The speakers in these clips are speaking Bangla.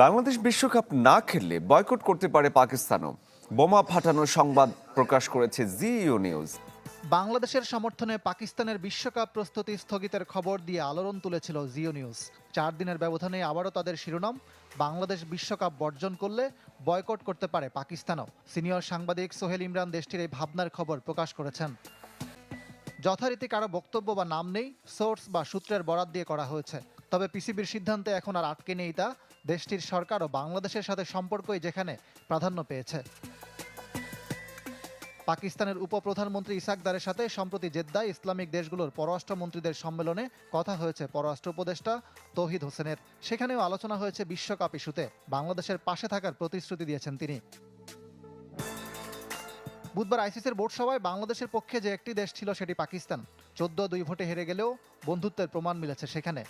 বাংলাদেশ বিশ্বকাপ না খেললে বয়কট করতে পারে পাকিস্তানও। বোমা ফাটানোর সংবাদ প্রকাশ করেছে জিইউ নিউজ। বাংলাদেশের সমর্থনে পাকিস্তানের বিশ্বকাপ প্রস্তুতি স্থগিতের খবর দিয়ে আলোড়ন তুলেছিল জিও নিউজ। 4 দিনের ব্যবধানে আবারও তাদের শিরোনাম, বাংলাদেশ বিশ্বকাপ বর্জন করলে বয়কট করতে পারে পাকিস্তানও। সিনিয়র সাংবাদিক সোহেল ইমরান দেশটির এই ভাবনার খবর প্রকাশ করেছেন। যথারীতি কারো বক্তব্য বা নাম নেই, সোর্স বা সূত্রের বরাত দিয়ে করা হয়েছে। তবে পিসিবির সিদ্ধান্তে এখন আর আটকে নেই তা। দেশটির সরকার ও বাংলাদেশের সাথে সম্পর্কই যেখানে প্রাধান্য পেয়েছে। পাকিস্তানের উপপ্রধানমন্ত্রী ইসাক দারের সাথে সম্প্রতি জেদ্দায় ইসলামিক দেশগুলোর পররাষ্ট্রমন্ত্রীদের সম্মেলনে কথা হয়েছে পররাষ্ট্র উপদেষ্টা তৌহিদ হোসেনের। সেখানেও আলোচনা হয়েছে বিশ্বকাপ ইস্যুতে। বাংলাদেশের পাশে থাকার প্রতিশ্রুতি দিয়েছেন তিনি। বুধবার আইসিসির বোর্ড সভায় বাংলাদেশের পক্ষে যে একটি দেশ ছিল সেটি পাকিস্তান। 14-2 ভোটে হেরে গেলেও বন্ধুত্বের প্রমাণ মিলেছে সেখানে।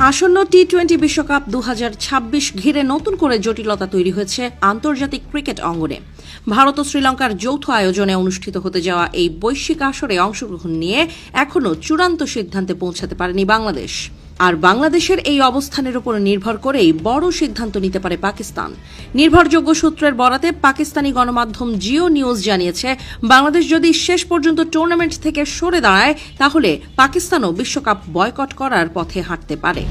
আসন্ন টি-20 বিশ্বকাপ 2026 ঘিরে নতুন করে জটিলতা তৈরি হয়েছে আন্তর্জাতিক ক্রিকেট অঙ্গনে। ভারত ও শ্রীলঙ্কার যৌথ আয়োজনে অনুষ্ঠিত হতে যাওয়া এই বৈশ্বিক আসরে অংশগ্রহণ নিয়ে এখনও চূড়ান্ত সিদ্ধান্তে পৌঁছাতে পারেনি বাংলাদেশ। আর বাংলাদেশের এই অবস্থানের উপর নির্ভর করেই বড় সিদ্ধান্ত নিতে পারে পাকিস্তান। নির্ভরযোগ্য সূত্রের বরাতে পাকিস্তানি গণমাধ্যম জিও নিউজ জানিয়েছে, বাংলাদেশ যদি শেষ পর্যন্ত টুর্নামেন্ট থেকে সরে দাঁড়ায় তাহলে পাকিস্তানও বিশ্বকাপ বয়কট করার পথে হাঁটতে পারে।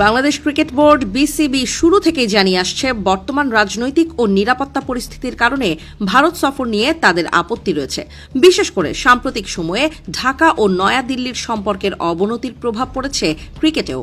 বাংলাদেশ ক্রিকেট বোর্ড বিসিবি শুরু থেকেই জানিয়ে আসছে, বর্তমান রাজনৈতিক ও নিরাপত্তা পরিস্থিতির কারণে ভারত সফর নিয়ে তাদের আপত্তি রয়েছে। বিশেষ করে সাম্প্রতিক সময়ে ঢাকা ও নয়াদিল্লির সম্পর্কের অবনতির প্রভাব পড়েছে ক্রিকেটেও।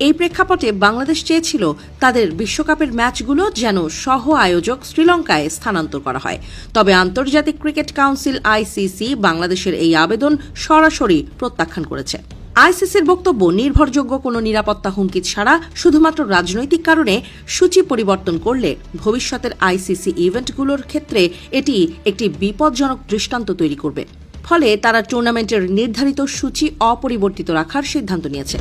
এই প্রেক্ষাপটে বাংলাদেশ চেয়েছিল তাদের বিশ্বকাপের ম্যাচগুলো যেন সহ আয়োজক শ্রীলঙ্কায় স্থানান্তর করা হয়। তবে আন্তর্জাতিক ক্রিকেট কাউন্সিল আইসিসি বাংলাদেশের এই আবেদন সরাসরি প্রত্যাখ্যান করেছে। আইসিসির বক্তব্য, নির্ভরযোগ্য কোনো নিরাপত্তা হুমকি ছাড়া শুধুমাত্র রাজনৈতিক কারণে সূচি পরিবর্তন করলে ভবিষ্যতের আইসিসি ইভেন্টগুলোর ক্ষেত্রে এটি একটি বিপজ্জনক দৃষ্টান্ত তৈরি করবে। ফলে তারা টুর্নামেন্টের নির্ধারিত সূচি অপরিবর্তিত রাখার সিদ্ধান্ত নিয়েছে।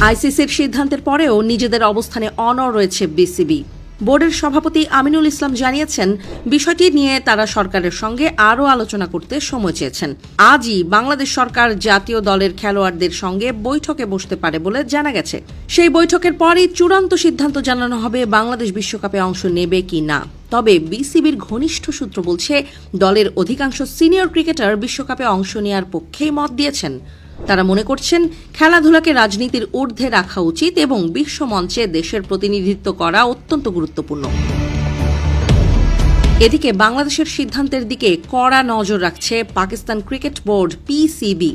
আইসিসির সিদ্ধান্তের পরেও নিজেদের অবস্থানে অনড় রয়েছে বিসিবি। বোর্ডের সভাপতি আমিনুল ইসলাম জানিয়েছেন, বিষয়টি নিয়ে তারা সরকারের সঙ্গে আরও আলোচনা করতে সময় চেয়েছেন। আজই বাংলাদেশ সরকার জাতীয় দলের খেলোয়াড়দের সঙ্গে বৈঠকে বসতে পারে বলে জানা গেছে। সেই বৈঠকের পরই চূড়ান্ত সিদ্ধান্ত জানানো হবে বাংলাদেশ বিশ্বকাপে অংশ নেবে কি না। তবে বিসিবির ঘনিষ্ঠ সূত্র বলছে, দলের অধিকাংশ সিনিয়র ক্রিকেটার বিশ্বকাপে অংশ নেওয়ার পক্ষেই মত দিয়েছেন। তারা মনে করছেন, খেলাধুলাকে রাজনীতির ঊর্ধ্বে রাখা উচিত এবং বিশ্ব মঞ্চে দেশের প্রতিনিধিত্ব করা অত্যন্ত গুরুত্বপূর্ণ। এদিকে বাংলাদেশের সিদ্ধান্তের দিকে কড়া নজর রাখছে Pakistan cricket board PCB.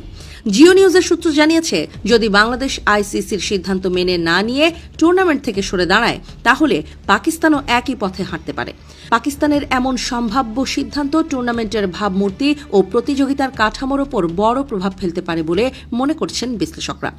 Jio নিউজের সূত্র জানিয়েছে, যদি বাংলাদেশ আইসিসির সিদ্ধান্ত মেনে না নিয়ে টুর্নামেন্ট থেকে সরে দাঁড়ায় তাহলে পাকিস্তানও একই পথে হাঁটতে পারে। পাকিস্তানের এমন সম্ভাব্য সিদ্ধান্ত টুর্নামেন্টের ভাবমূর্তি ও প্রতিযোগিতার কাঠামোর ওপর বড় প্রভাব ফেলতে পারে বলে মনে করছেন বিশ্লেষকরা।